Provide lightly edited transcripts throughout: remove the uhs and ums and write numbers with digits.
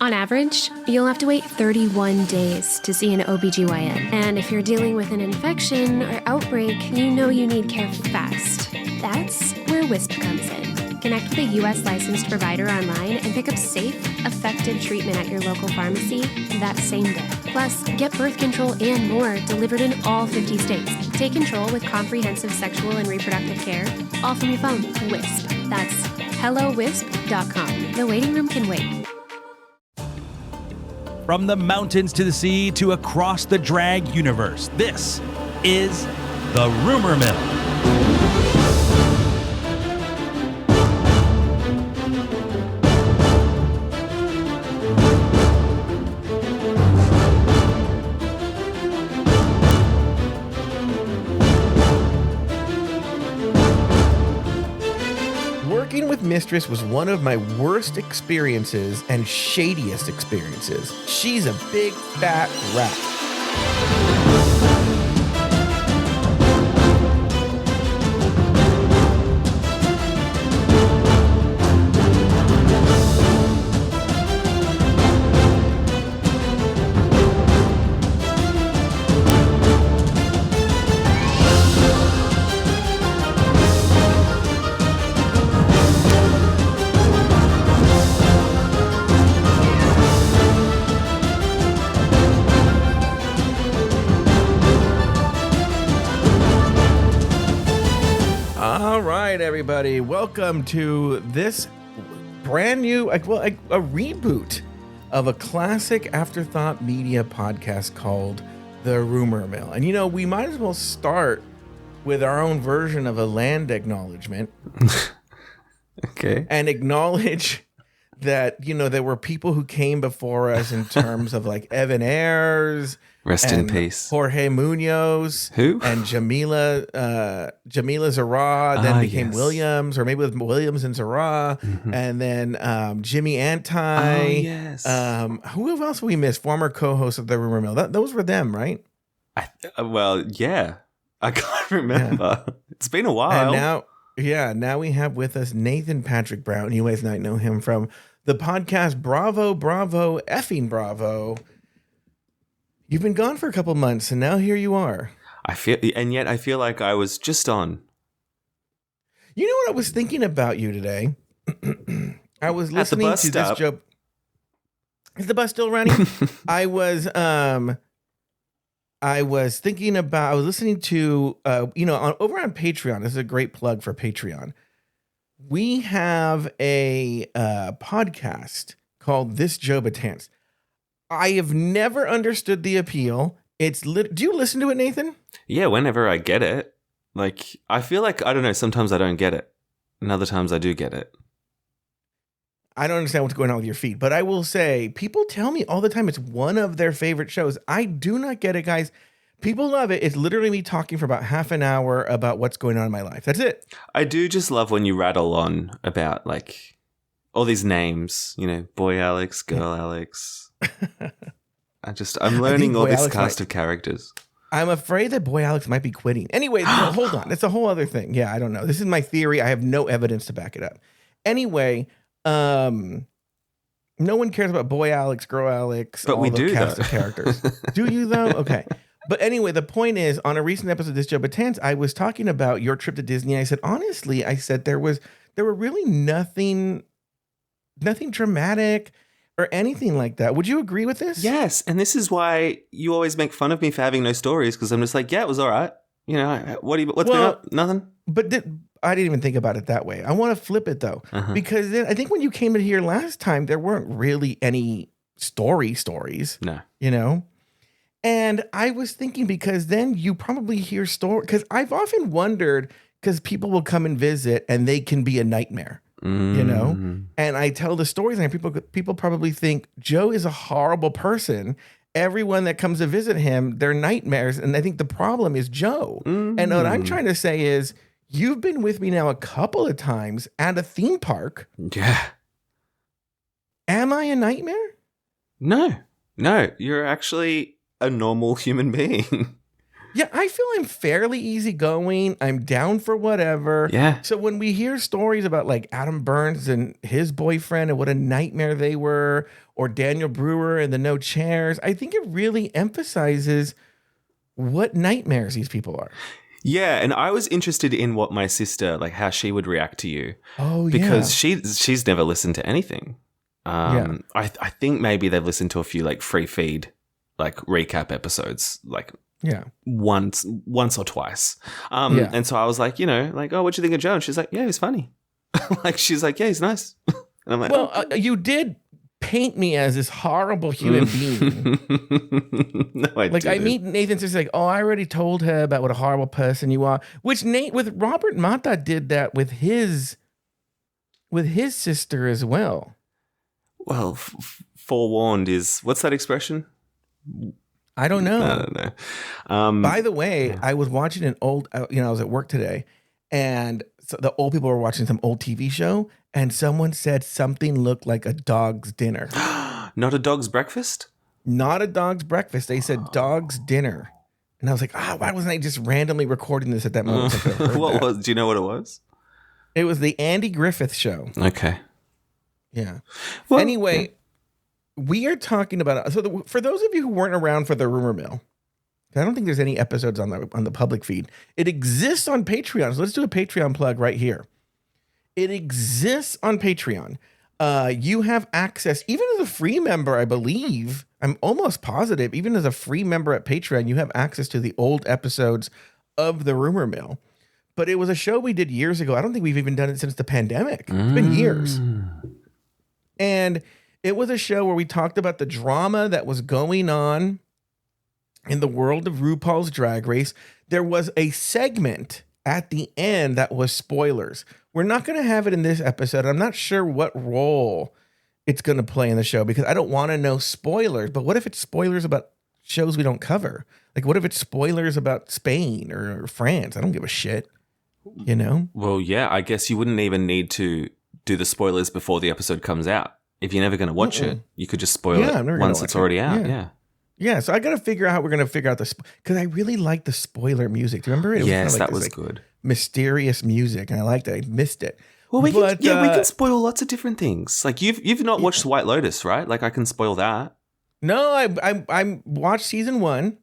On average, you'll have to wait 31 days to see an OBGYN. And if you're dealing with an infection or outbreak, you know you need care fast. That's where Wisp comes in. Connect with a U.S. licensed provider online and pick up safe, effective treatment at your local pharmacy that same day. Plus, get birth control and more delivered in all 50 states. Take control with comprehensive sexual and reproductive care, all from your phone. Wisp. That's hellowisp.com. The waiting room can wait. From the mountains to the sea to across the drag universe, this is The Rumor Mill. Working with Mistress was one of my worst experiences and shadiest experiences. She's a big fat rat. Everybody, welcome to this brand new, a reboot of a classic afterthought media podcast called The Rumor Mill. And we might as well start with our own version of a land acknowledgement. Okay. And acknowledge that, there were people who came before us in terms of like Evan Ayers. Rest in peace. Jorge Munoz. Who? And Jamila Zara then became yes. Williams, or maybe with Williams and Zara. Mm-hmm. And then Jimmy Anti. Oh, yes. Who else we missed? Former co-host of The Rumor Mill. Those were them, right? Well, yeah. I can't remember. Yeah. It's been a while. And now we have with us Nathan Patrick Brown. You guys might know him from the podcast Bravo, effing Bravo. You've been gone for a couple months, and now here you are. I feel like I was just on. You know what I was thinking about you today? I was listening to this joke. Is the bus still running? I was listening to over on Patreon. This is a great plug for Patreon. We have a podcast called This Joe Batance. I have never understood the appeal. Do you listen to it, Nathan? Yeah, whenever I get it. Like, I feel like, I don't know, sometimes I don't get it. And other times I do get it. I don't understand what's going on with your feed, but I will say, people tell me all the time it's one of their favorite shows. I do not get it, guys. People love it. It's literally me talking for about half an hour about what's going on in my life. That's it. I do just love when you rattle on about, like, all these names, boy Alex, girl Alex. I'm learning all this cast of characters. I'm afraid that Boy Alex might be quitting. Anyway, hold on. It's a whole other thing. Yeah, I don't know. This is my theory. I have no evidence to back it up. Anyway, no one cares about Boy Alex, Girl Alex, but all we the do, cast though. of characters. Do you, though? Okay. But anyway, the point is, on a recent episode of This Joe Batance, I was talking about your trip to Disney. I said, honestly, there were really nothing dramatic or anything like that. Would you agree with this? Yes, and this is why you always make fun of me for having no stories, because I'm just like, yeah, it was all right. What's been up? Nothing. But I didn't even think about it that way. I want to flip it, though, because then I think when you came in here last time, there weren't really any stories. No. And I was thinking, because then you probably hear stories, because I've often wondered, because people will come and visit and they can be a nightmare. And I tell the stories, and people probably think Joe is a horrible person. Everyone that comes to visit him, they're nightmares. And I think the problem is Joe. And what I'm trying to say is, you've been with me now a couple of times at a theme park. Yeah. Am I a nightmare? No, you're actually a normal human being. Yeah, I feel I'm fairly easygoing. I'm down for whatever. Yeah. So when we hear stories about like Adam Burns and his boyfriend and what a nightmare they were, or Daniel Brewer and the no chairs, I think it really emphasizes what nightmares these people are. Yeah, and I was interested in what my sister, like how she would react to you. Oh, because she's never listened to anything. Yeah. I think maybe they've listened to a few like free feed, like recap episodes, like once or twice. And so I was like, like, oh, what'd you think of Joe? And she's like, yeah, he's funny. Like, she's like, yeah, he's nice. And I'm like, well, you did paint me as this horrible human being. No, I didn't. I meet Nathan, so he's like, oh, I already told her about what a horrible person you are. Which with Robert Mata did that with his sister as well. Well, forewarned is, what's that expression? I don't know. I don't know. By the way, I was watching an old, I was at work today, and so the old people were watching some old TV show, and someone said something looked like a dog's dinner. Not a dog's breakfast? Not a dog's breakfast. They said dog's dinner. And I was like, why wasn't I just randomly recording this at that moment? Do you know what it was? It was the Andy Griffith Show. Okay. Yeah. Well, anyway, we are talking about, for those of you who weren't around for the rumor mill, I don't think there's any episodes on the public feed. It exists on Patreon. So let's do a Patreon plug right here. It exists on Patreon. You have access, even as a free member, I believe, I'm almost positive, even as a free member at Patreon, you have access to the old episodes of the rumor mill. But it was a show we did years ago. I don't think we've even done it since the pandemic. It's been years. And it was a show where we talked about the drama that was going on in the world of RuPaul's Drag Race. There was a segment at the end that was spoilers. We're not going to have it in this episode. I'm not sure what role it's going to play in the show because I don't want to know spoilers. But what if it's spoilers about shows we don't cover? Like, what if it's spoilers about Spain or France? I don't give a shit, Well, yeah, I guess you wouldn't even need to do the spoilers before the episode comes out. If you're never going to watch it, you could just spoil it once it's already out. Yeah. So I got to figure out how we're going to figure out because I really like the spoiler music. Do you remember it? Yes, that was good. Mysterious music, and I liked it. I missed it. Well, we can spoil lots of different things. Like you've not watched White Lotus, right? Like I can spoil that. No, I watched season 1,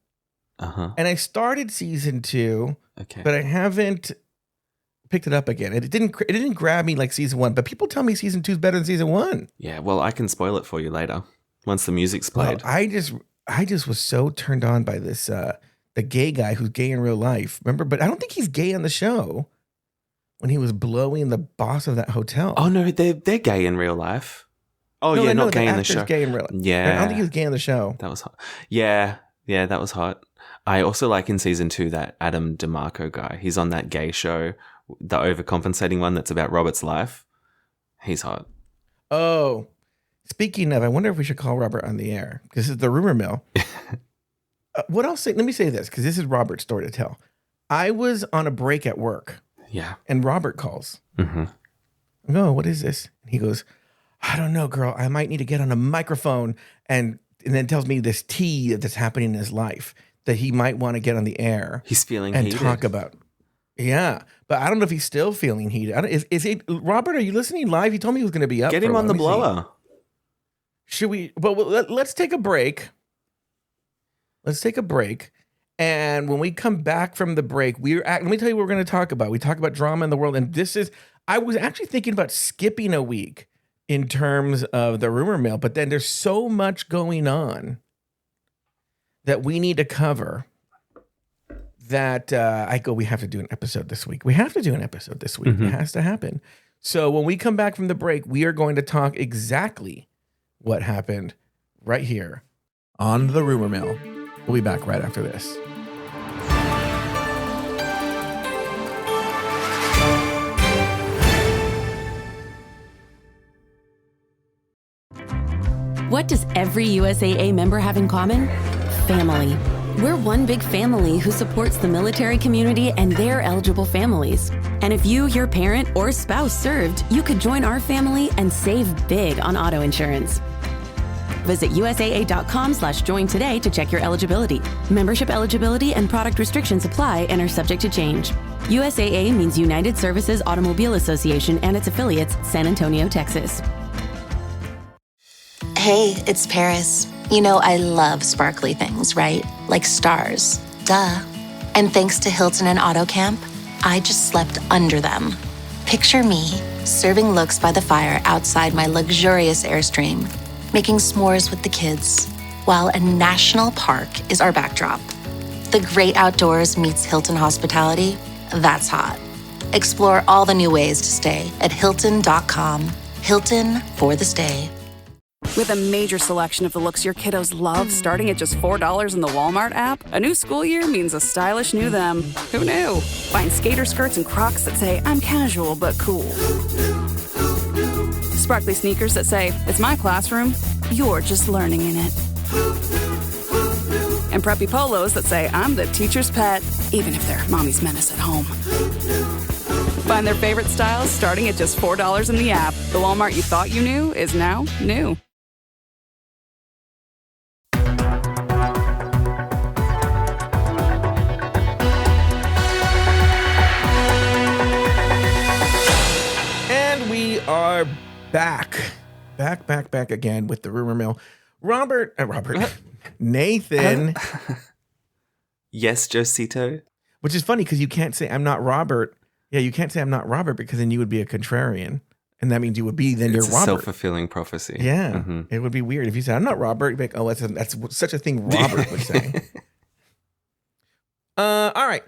and I started season 2. Okay, but I haven't picked it up again. It didn't grab me like season 1, but people tell me season 2 is better than season 1. Yeah, well, I can spoil it for you later once the music's played. Well, I just was so turned on by this the gay guy who's gay in real life. Remember, but I don't think he's gay on the show. When he was blowing the boss of that hotel. Oh no, they're gay in real life. Oh no, yeah, not gay in the show. Gay in real life. Yeah, I don't think he was gay on the show. That was hot. Yeah, that was hot. I also like in season 2 that Adam DeMarco guy. He's on that gay show, the overcompensating one that's about Robert's life. He's hot. Oh, speaking of, I wonder if we should call Robert on the air because this is the rumor mill. What I'll say, let me say this because this is Robert's story to tell. I was on a break at work. Yeah. And Robert calls. Mm-hmm. I go, what is this? And he goes, I don't know, girl. I might need to get on a microphone. And then tells me this tea that's happening in his life that he might want to get on the air. He's feeling and heated. Talk about. Yeah. But I don't know if he's still feeling heated. Is he, Robert, are you listening live? He told me he was going to be up. Get him on the blower. Should we? Well, let's take a break. And when we come back from the break, let me tell you what we're going to talk about. We talk about drama in the world. And I was actually thinking about skipping a week in terms of the rumor mill, but then there's so much going on that we need to cover that we have to do an episode this week. Mm-hmm. It has to happen. So when we come back from the break, we are going to talk exactly what happened right here on the rumor mill. We'll be back right after this. What does every USAA member have in common? Family. We're one big family who supports the military community and their eligible families. And if you, your parent, or spouse served, you could join our family and save big on auto insurance. Visit USAA.com/join today to check your eligibility. Membership eligibility and product restrictions apply and are subject to change. USAA means United Services Automobile Association and its affiliates, San Antonio, Texas. Hey, it's Paris. You know I love sparkly things, right? Like stars. Duh. And thanks to Hilton and AutoCamp, I just slept under them. Picture me serving looks by the fire outside my luxurious Airstream, making s'mores with the kids, while a national park is our backdrop. The great outdoors meets Hilton hospitality. That's hot. Explore all the new ways to stay at Hilton.com. Hilton for the stay. With a major selection of the looks your kiddos love starting at just $4 in the Walmart app, a new school year means a stylish new them. Who knew? Find skater skirts and Crocs that say, I'm casual but cool. Sparkly sneakers that say, it's my classroom, you're just learning in it. And preppy polos that say, I'm the teacher's pet, even if they're mommy's menace at home. Find their favorite styles starting at just $4 in the app. The Walmart you thought you knew is now new. And we are back again with the rumor mill. Nathan. Yes, Josito. Which is funny because you can't say I'm not Robert. Yeah, you can't say I'm not Robert because then you would be a contrarian. And that means you would be, then It's you're a Robert. Self-fulfilling prophecy. Yeah. It would be weird if you said, I'm not Robert. You'd be like, oh, that's such a thing Robert would say. All right.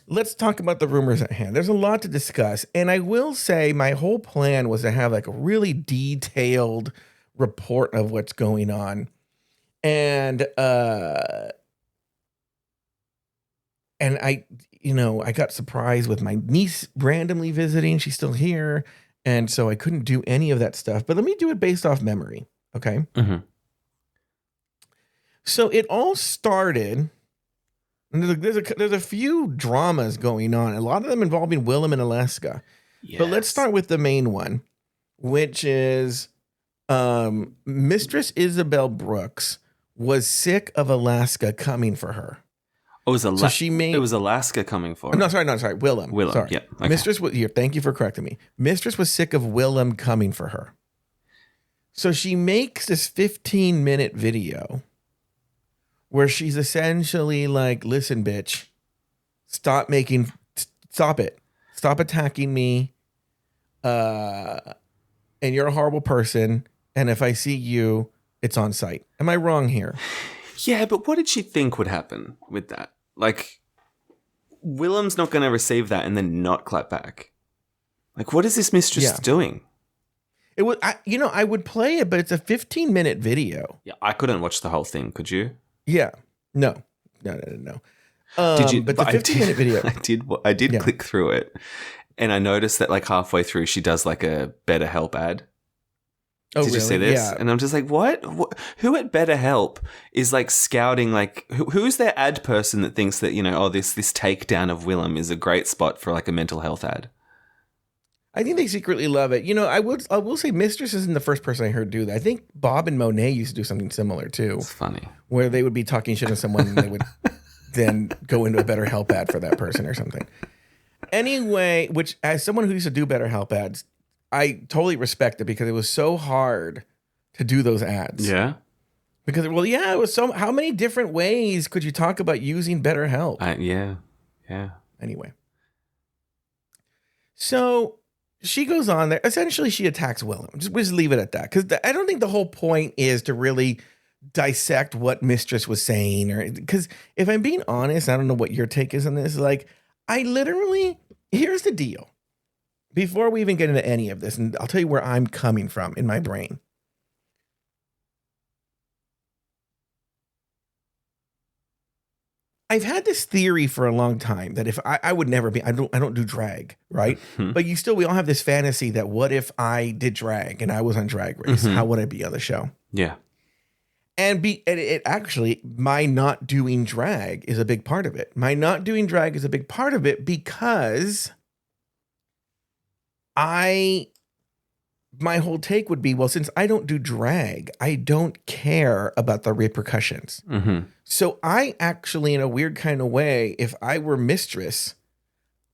Let's talk about the rumors at hand. There's a lot to discuss. And I will say my whole plan was to have like a really detailed report of what's going on. And I got surprised with my niece randomly visiting. She's still here. And so I couldn't do any of that stuff. But let me do it based off memory. Okay. Mm-hmm. So it all started. And there's a few dramas going on. A lot of them involving Willam and Alaska. Yes. But let's start with the main one, which is Mistress Isabelle Brooks was sick of Alaska coming for her. Oh, it was Alaska coming for her. No, sorry. Willam. Sorry. Yeah. Okay. Mistress was here. Thank you for correcting me. Mistress was sick of Willam coming for her. So she makes this 15-minute video where she's essentially like, listen, bitch, stop it. Stop attacking me. And you're a horrible person. And if I see you, it's on sight. Am I wrong here? Yeah, but what did she think would happen with that? Like, Willam's not going to receive that and then not clap back. Like, what is this mistress doing? It was, I would play it, but it's a 15-minute video. Yeah, I couldn't watch the whole thing. Could you? Yeah. No. Did you? But the 15-minute video. I did click through it, and I noticed that like halfway through, she does like a BetterHelp ad. Oh, Did you see this? Yeah. And I'm just like, what? Who at BetterHelp is like scouting? Like, who's their ad person that thinks that this takedown of Willam is a great spot for like a mental health ad? I think they secretly love it. I will say Mistress isn't the first person I heard do that. I think Bob and Monet used to do something similar too. It's funny. Where they would be talking shit to someone and they would then go into a BetterHelp ad for that person or something. Anyway, which as someone who used to do BetterHelp ads, I totally respect it because it was so hard to do those ads. Yeah. Because, it was so, how many different ways could you talk about using BetterHelp? Yeah. Anyway. So she goes on there. Essentially, she attacks Willam. Just leave it at that. Because I don't think the whole point is to really dissect what Mistress was saying. Because if I'm being honest, I don't know what your take is on this. Like, here's the deal. Before we even get into any of this, and I'll tell you where I'm coming from in my brain. I've had this theory for a long time that if I would never be, I don't do drag, right? Mm-hmm. But we all have this fantasy that what if I did drag and I was on Drag Race? Mm-hmm. How would I be on the show? Yeah. And it actually, my not doing drag is a big part of it. My not doing drag is a big part of it because I my whole take would be, well, since I don't do drag, I don't care about the repercussions. Mm-hmm. So I actually, in a weird kind of way, if I were Mistress,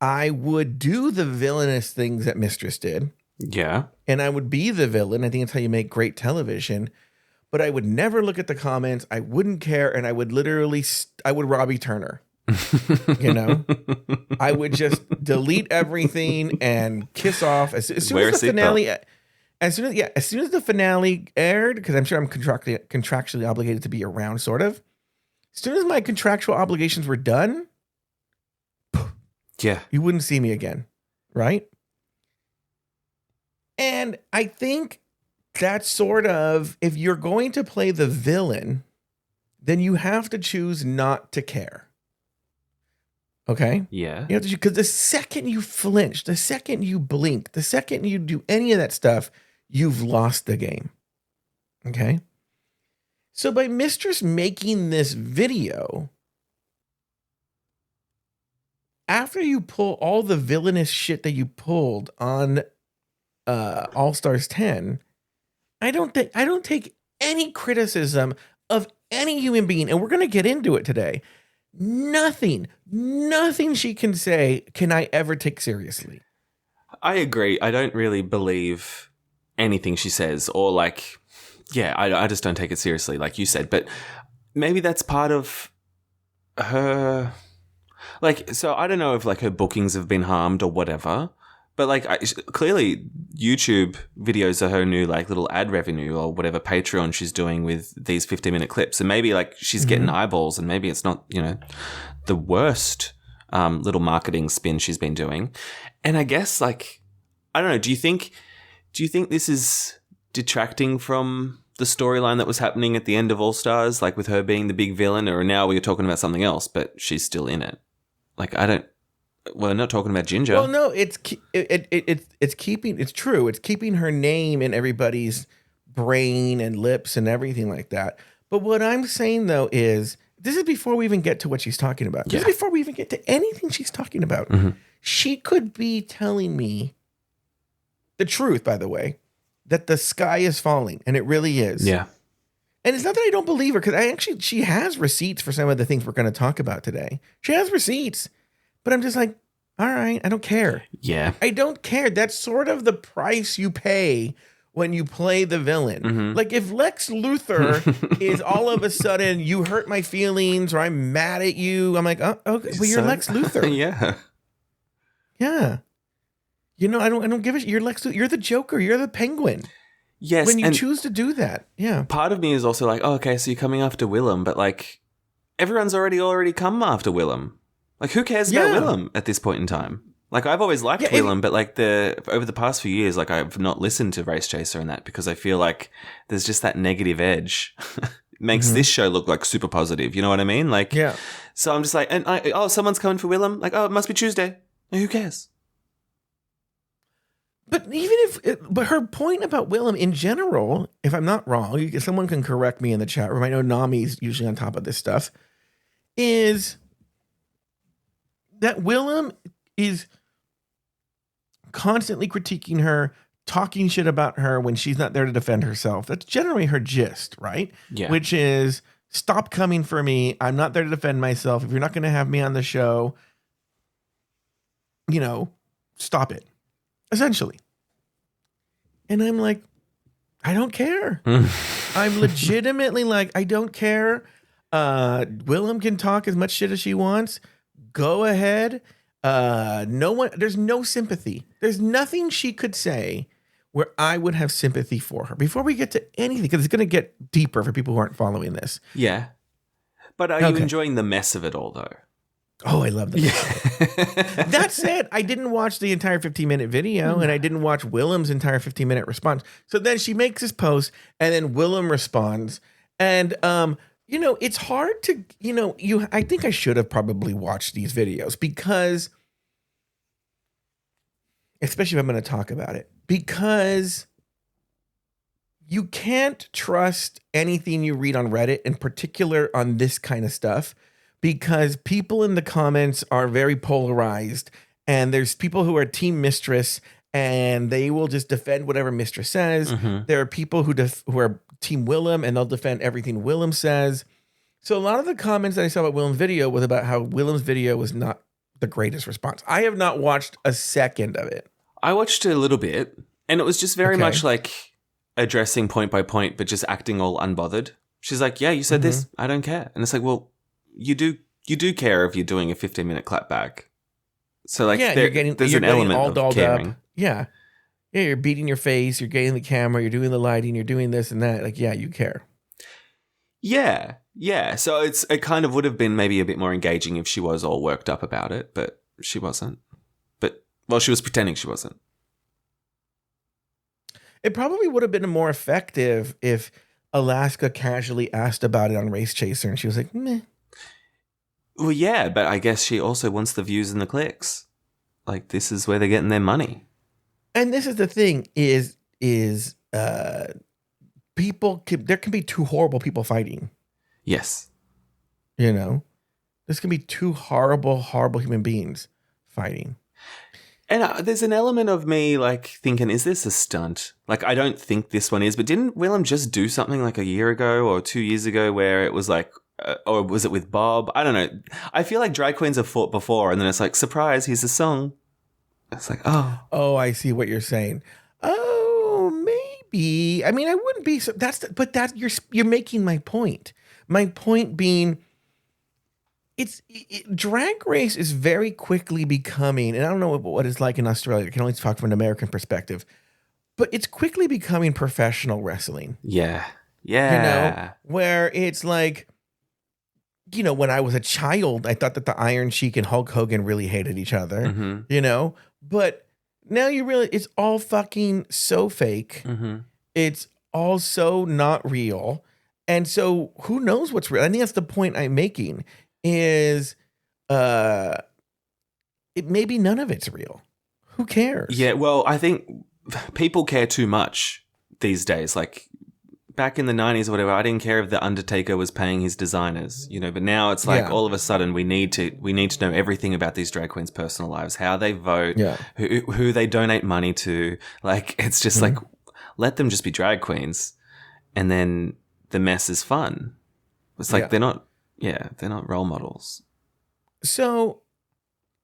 I would do the villainous things that Mistress did. Yeah. And I would be the villain. I think that's how you make great television. But I would never look at the comments. I wouldn't care. And I would literally, I would Robbie Turner. You know, I would just delete everything and kiss off as soon as the finale. As soon as the finale aired, because I'm sure I'm contractually obligated to be around, sort of. As soon as my contractual obligations were done, yeah, you wouldn't see me again, right? And I think that's sort of, if you're going to play the villain, then you have to choose not to care. Okay? Yeah. You have to, because the second you flinch, the second you blink, the second you do any of that stuff, you've lost the game. Okay? So by Mistress making this video, after you pull all the villainous shit that you pulled on All Stars 10, I don't take any criticism of any human being, and we're going to get into it today. Nothing she can say can I ever take seriously. I agree. I don't really believe anything she says, or like, yeah, I just don't take it seriously, like you said. But maybe that's part of her, like, so I don't know if like her bookings have been harmed or whatever, but like clearly YouTube videos are her new like little ad revenue or whatever Patreon she's doing with these 15-minute clips. And maybe like she's getting eyeballs, and maybe it's not, you know, the worst little marketing spin she's been doing. And I guess like, I don't know, do you think this is detracting from the storyline that was happening at the end of All Stars, like with her being the big villain, or now we're talking about something else, but she's still in it? Like, we're not talking about Ginger. Well, no, it's true. It's keeping her name in everybody's brain and lips and everything like that. But what I'm saying though is, this is before we even get to what she's talking about. This is before we even get to anything she's talking about. Mm-hmm. She could be telling me the truth, by the way, that the sky is falling, and it really is. Yeah. And it's not that I don't believe her, because she has receipts for some of the things we're going to talk about today. She has receipts. But I'm just like, all right, I don't care. Yeah. I don't care. That's sort of the price you pay when you play the villain. Mm-hmm. Like if Lex Luthor is all of a sudden, you hurt my feelings, or I'm mad at you, I'm like, oh, okay, well, you're Lex Luthor. Yeah. Yeah. You know, I don't give a shit. You're Lex Luthor. You're the Joker. You're the Penguin. Yes. When you choose to do that. Yeah. Part of me is also like, oh, okay, so you're coming after Willam, but like everyone's already come after Willam. Like, who cares about Willam at this point in time? Like, I've always liked Willam, but like over the past few years, like I've not listened to Race Chaser and that, because I feel like there's just that negative edge. It makes this show look like super positive. You know what I mean? Like, yeah. So I'm just like, someone's coming for Willam. Like, oh, it must be Tuesday. Like, who cares? But but her point about Willam in general, if I'm not wrong, someone can correct me in the chat room. I know Nami's usually on top of this stuff. Is that Willam is constantly critiquing her, talking shit about her when she's not there to defend herself. That's generally her gist, right? Yeah. Which is, stop coming for me. I'm not there to defend myself. If you're not going to have me on the show, you know, stop it. Essentially. And I'm like, I don't care. I'm legitimately like, I don't care. Willam can talk as much shit as she wants. Go ahead. There's no sympathy. There's nothing she could say where I would have sympathy for her. Before we get to anything, because it's going to get deeper for people who aren't following this. Yeah. But are you enjoying the mess of it all, though? Oh, I love that. Yeah. That said, I didn't watch the entire 15-minute video, and I didn't watch Willam's entire 15-minute response. So then she makes this post, and then Willam responds. And, you know, it's hard to, you know, I think I should have probably watched these videos, because, especially if I'm going to talk about it, because you can't trust anything you read on Reddit, in particular on this kind of stuff, because people in the comments are very polarized, and there's people who are team Mistress, and they will just defend whatever Mistress says. There are people who are Team Willam, and they'll defend everything Willam says. So a lot of the comments that I saw about Willam's video was about how Willam's video was not the greatest response. I have not watched a second of it. I watched it a little bit, and it was just very much like addressing point by point, but just acting all unbothered. She's like, yeah, you said this. I don't care. And it's like, well, you do care if you're doing a 15-minute clapback. So like, there's an element all of caring. Up. Yeah, you're beating your face, you're getting the camera, you're doing the lighting, you're doing this and that. Like, yeah, you care. Yeah. So it kind of would have been maybe a bit more engaging if she was all worked up about it, but she wasn't. Well, she was pretending she wasn't. It probably would have been more effective if Alaska casually asked about it on Race Chaser and she was like, meh. Well, yeah, but I guess she also wants the views and the clicks. Like, this is where they're getting their money. And this is the thing is there can be two horrible people fighting. Yes. You know, this can be two horrible human beings fighting. And there's an element of me like thinking, is this a stunt? Like, I don't think this one is, but didn't Willam just do something like a year ago or 2 years ago where it was like, or was it with Bob? I don't know. I feel like drag queens have fought before, and then it's like, surprise, here's a song. It's like, oh, I see what you're saying. Oh, maybe. I mean, I wouldn't be. But you're making my point. My point being, Drag Race is very quickly becoming, and I don't know what it's like in Australia. I can only talk from an American perspective, but it's quickly becoming professional wrestling. Yeah. You know, where it's like, you know, when I was a child, I thought that the Iron Sheik and Hulk Hogan really hated each other, you know, but now it's all fucking so fake. It's all so not real. And so who knows what's real? I think that's the point I'm making is maybe none of it's real. Who cares? Yeah, well, I think people care too much these days. Like back in the 90s or whatever, I didn't care if the Undertaker was paying his designers, you know, but now it's like all of a sudden we need to know everything about these drag queens' personal lives, how they vote, who they donate money to. Like, it's just like, let them just be drag queens, and then the mess is fun. It's like they're not role models. So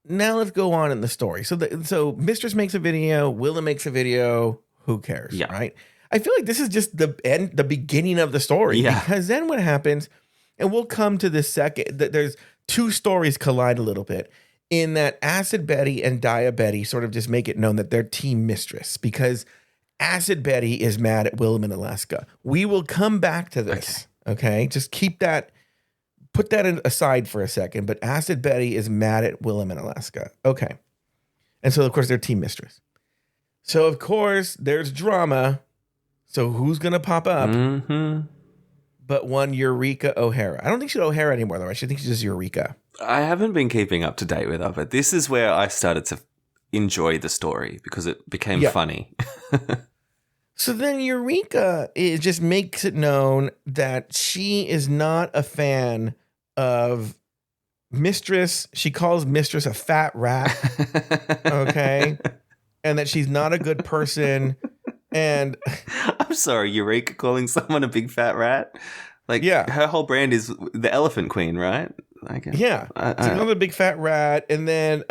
now let's go on in the story. So Mistress makes a video, Willam makes a video. Who cares, right? I feel like this is just the beginning of the story, because then what happens, and we'll come to this second, that there's two stories collide a little bit in that Acid Betty and Dia Betty sort of just make it known that they're Team Mistress, because Acid Betty is mad at Willam in Alaska. We will come back to this, okay? Just put that aside for a second, but Acid Betty is mad at Willam in Alaska. Okay. And so, of course, they're Team Mistress. So, of course, there's drama. So who's going to pop up? But one Eureka O'Hara. I don't think she's O'Hara anymore, though. I should think she's just Eureka. I haven't been keeping up to date with her, but this is where I started to enjoy the story because it became funny. So then Eureka just makes it known that she is not a fan of Mistress. She calls Mistress a fat rat. Okay. And that she's not a good person. And I'm sorry, Eureka calling someone a big fat rat? Like, her whole brand is the Elephant Queen, right? Like, she's another big fat rat. And then,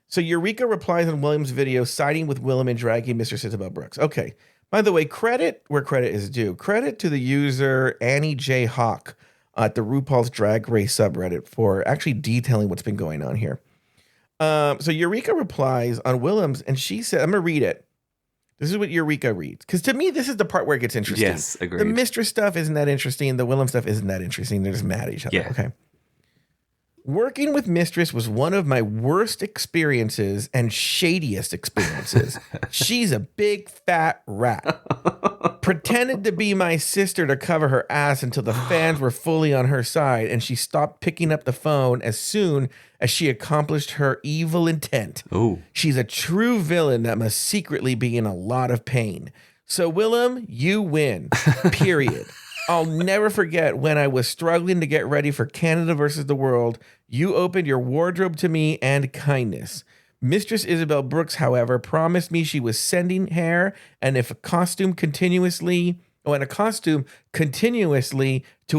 so Eureka replies on Willam's video, siding with Willam and dragging Mistress Isabelle Brooks. Okay. By the way, credit where credit is due. Credit to the user Annie J. Hawk at the RuPaul's Drag Race subreddit for actually detailing what's been going on here. So Eureka replies on Willam's, and she said, I'm going to read it. This is what Eureka reads. Because to me, this is the part where it gets interesting. Yes, agreed. The Mistress stuff isn't that interesting. The Willam stuff isn't that interesting. They're just mad at each other. Yeah. Okay. Working with Mistress was one of my worst experiences and shadiest experiences. She's a big fat rat. Pretended to be my sister to cover her ass until the fans were fully on her side, and she stopped picking up the phone as soon as she accomplished her evil intent. Ooh. She's a true villain that must secretly be in a lot of pain. So Willam, you win. Period. I'll never forget when I was struggling to get ready for Canada versus the world. You opened your wardrobe to me and kindness. Mistress Isabelle Brooks, however, promised me she was sending hair and a costume continuously to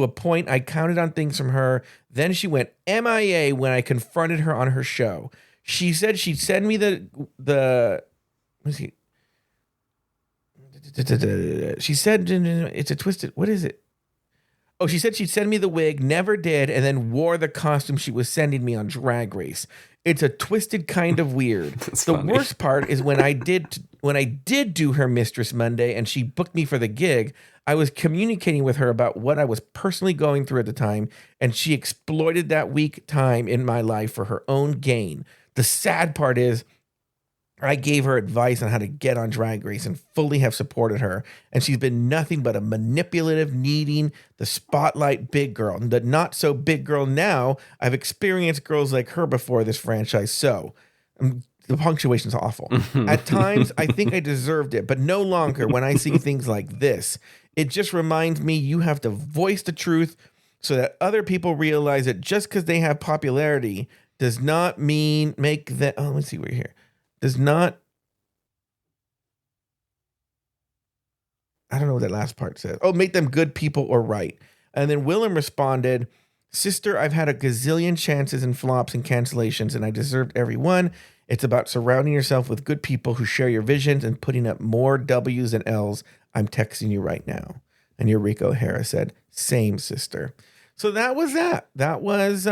a point. I counted on things from her. Then she went MIA when I confronted her on her show. She said she'd send me the let's see. She said it's a twisted. What is it? Oh, she said she'd send me the wig, never did, and then wore the costume she was sending me on Drag Race. It's a twisted kind of weird. Funny. Worst part is when I did do her Mistress Monday and she booked me for the gig, I was communicating with her about what I was personally going through at the time, and she exploited that weak time in my life for her own gain. The sad part is I gave her advice on how to get on Drag Race and fully have supported her. And she's been nothing but a manipulative, needing the spotlight big girl. The not so big girl now. I've experienced girls like her before this franchise. So the punctuation's awful. At times, I think I deserved it, but no longer when I see things like this. It just reminds me you have to voice the truth so that other people realize that just because they have popularity does not mean make that. Oh, let's see, we're here. Does not, I don't know what that last part says. Oh, make them good people or right. And then Willam responded, sister, I've had a gazillion chances and flops and cancellations, and I deserved every one. It's about surrounding yourself with good people who share your visions and putting up more W's and L's. I'm texting you right now. And Eureka O'Hara said, same, sister. So that was that. That was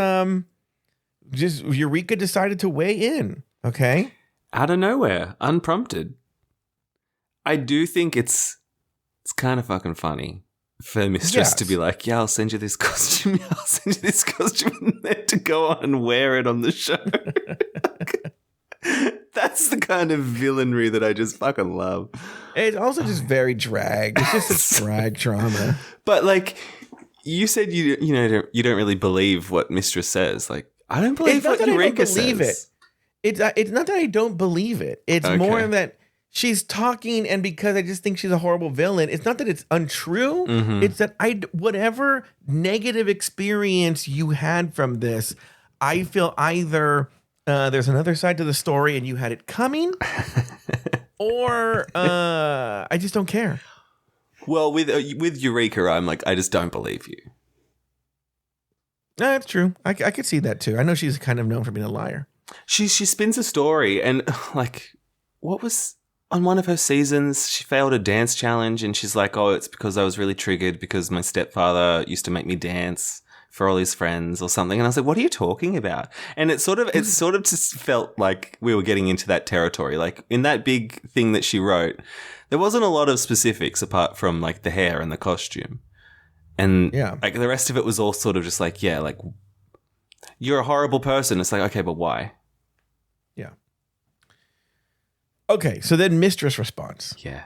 just Eureka decided to weigh in. Okay. Out of nowhere, unprompted. I do think it's kind of fucking funny for Mistress to be like, yeah, I'll send you this costume. Yeah, I'll send you this costume, and then to go on and wear it on the show. That's the kind of villainry that I just fucking love. It's also just very drag. It's just a drag drama. But like you said, you don't really believe what Mistress says. Like, I don't believe what Eureka says. It's not that I don't believe it. It's more that she's talking, and because I just think she's a horrible villain, it's not that it's untrue. Mm-hmm. It's that whatever negative experience you had from this, I feel either there's another side to the story and you had it coming, or I just don't care. Well, with Eureka, I'm like, I just don't believe you. No, that's true. I could see that too. I know she's kind of known for being a liar. She spins a story, and like, what was on one of her seasons? She failed a dance challenge, and she's like, "Oh, it's because I was really triggered because my stepfather used to make me dance for all his friends or something." And I was like, "What are you talking about?" And it sort of just felt like we were getting into that territory. Like in that big thing that she wrote, there wasn't a lot of specifics apart from like the hair and the costume, and like the rest of it was all sort of just like, yeah, like, you're a horrible person. It's like, okay, but why? Yeah. Okay, so then Mistress responds. Yeah.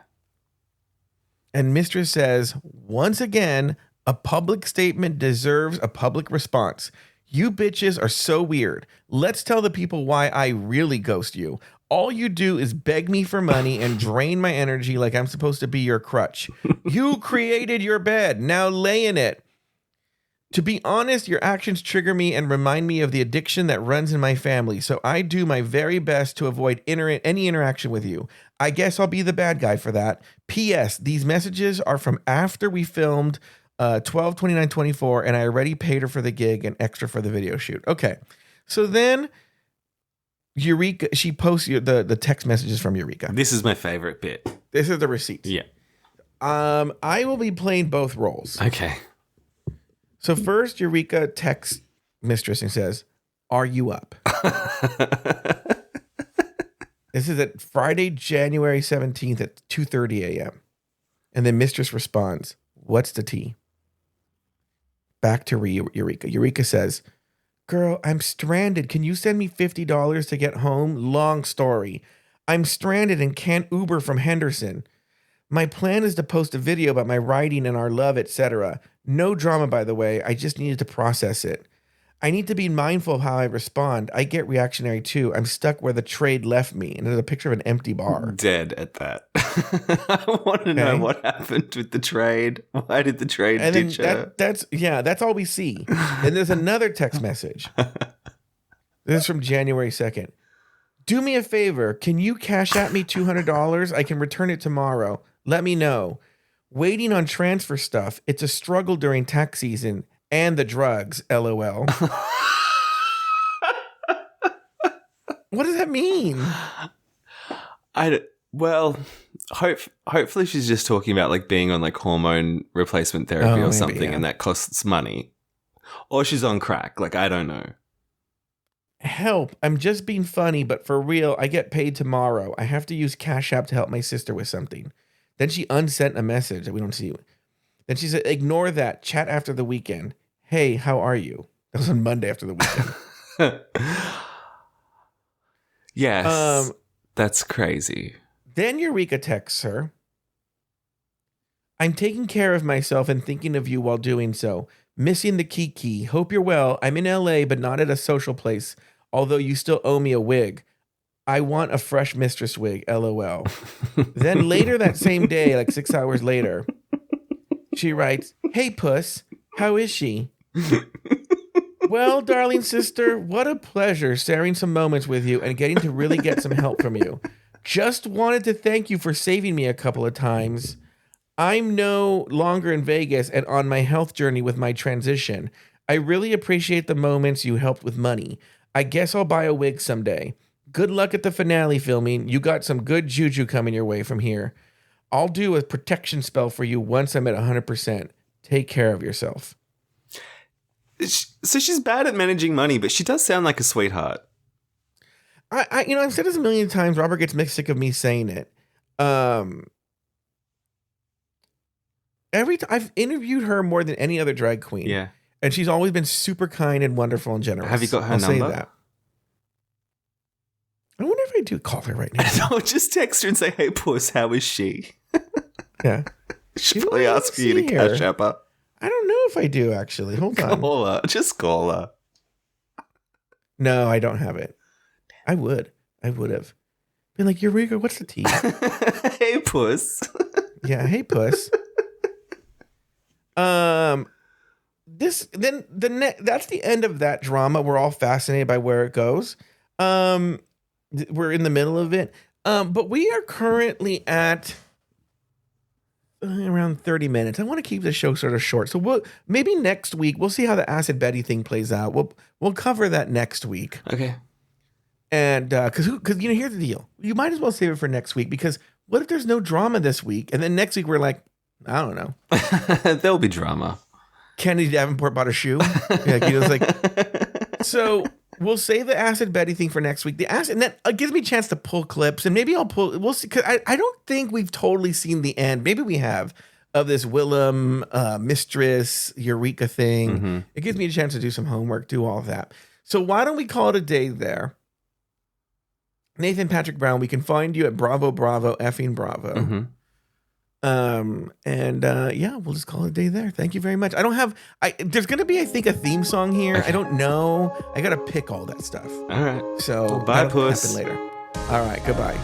And Mistress says, once again, a public statement deserves a public response. You bitches are so weird. Let's tell the people why I really ghost you. All you do is beg me for money and drain my energy like I'm supposed to be your crutch. You created your bed. Now lay in it. To be honest, your actions trigger me and remind me of the addiction that runs in my family, so I do my very best to avoid any interaction with you. I guess I'll be the bad guy for that. P.S. These messages are from after we filmed 12/29/24, and I already paid her for the gig and extra for the video shoot. Okay, so then Eureka, she posts the text messages from Eureka. This is my favorite bit. This is the receipts. Yeah. I will be playing both roles. Okay. So first, Eureka texts Mistress and says, "Are you up?" This is at Friday, January 17th at 2:30 a.m. And then Mistress responds, "What's the tea?" Back to Eureka. Eureka says, "Girl, I'm stranded. Can you send me $50 to get home? Long story. I'm stranded and can't Uber from Henderson. My plan is to post a video about my writing and our love, etc. No drama, by the way. I just needed to process it. I need to be mindful of how I respond. I get reactionary too. I'm stuck where the trade left me." And there's a picture of an empty bar. Dead at that. I want to know what happened with the trade. Why did the trade ditch her? That's all we see. And there's another text message. This is from January 2nd. Do me a favor. Can you cash at me $200? I can return it tomorrow. Let me know. Waiting on transfer stuff. It's a struggle during tax season and the drugs. LOL. What does that mean? Hopefully she's just talking about like being on like hormone replacement therapy or something, and that costs money. Or she's on crack. Like, I don't know. Help. I'm just being funny, but for real, I get paid tomorrow. I have to use Cash App to help my sister with something. Then she unsent a message that we don't see. Then she said, ignore that. Chat after the weekend. Hey, how are you? That was on Monday after the weekend. Yes. That's crazy. Then Eureka texts her. I'm taking care of myself and thinking of you while doing so. Missing the Kiki. Hope you're well. I'm in LA, but not at a social place, although you still owe me a wig. I want a fresh mistress wig. LOL. Then later that same day, like 6 hours later, she writes, hey, puss, how is she? Well, darling sister, what a pleasure sharing some moments with you and getting to really get some help from you. Just wanted to thank you for saving me a couple of times. I'm no longer in Vegas and on my health journey with my transition. I really appreciate the moments you helped with money. I guess I'll buy a wig someday. Good luck at the finale filming. You got some good juju coming your way from here. I'll do a protection spell for you once I'm at 100%. Take care of yourself. So she's bad at managing money, but she does sound like a sweetheart. I've said this a million times. Robert gets sick of me saying it. I've interviewed her more than any other drag queen. Yeah. And she's always been super kind and wonderful and generous. Have you got her I'll number? say that. I wonder if I do call her right now. No, just text her and say, hey, puss, how is she? Yeah. She'll probably ask for you to cash app her. I don't know if I do, actually. Hold on. Call her. Just call her. No, I don't have it. I would have. Been like, Eureka, what's the tea? Hey, puss. Yeah, hey, puss. That's the end of that drama. We're all fascinated by where it goes. We're in the middle of it. But we are currently at around 30 minutes. I want to keep the show sort of short. So maybe next week we'll see how the Acid Betty thing plays out. We'll cover that next week. Okay. And because here's the deal. You might as well save it for next week, because what if there's no drama this week? And then next week we're like, I don't know. There'll be drama. Kenny Davenport bought a shoe. So we'll save the Acid Betty thing for next week. And that gives me a chance to pull clips, and maybe we'll see. Cause I don't think we've totally seen the end. Maybe we have, of this Willam, Mistress, Eureka thing. Mm-hmm. It gives me a chance to do some homework, do all of that. So why don't we call it a day there? Nathan Patrick Brown, we can find you at Bravo, effing Bravo. Mm-hmm. We'll just call it a day there. Thank you very much. There's going to be, I think, a theme song here. Okay. I don't know. I got to pick all that stuff. All right. So bye, puss. Happen later. All right. Goodbye.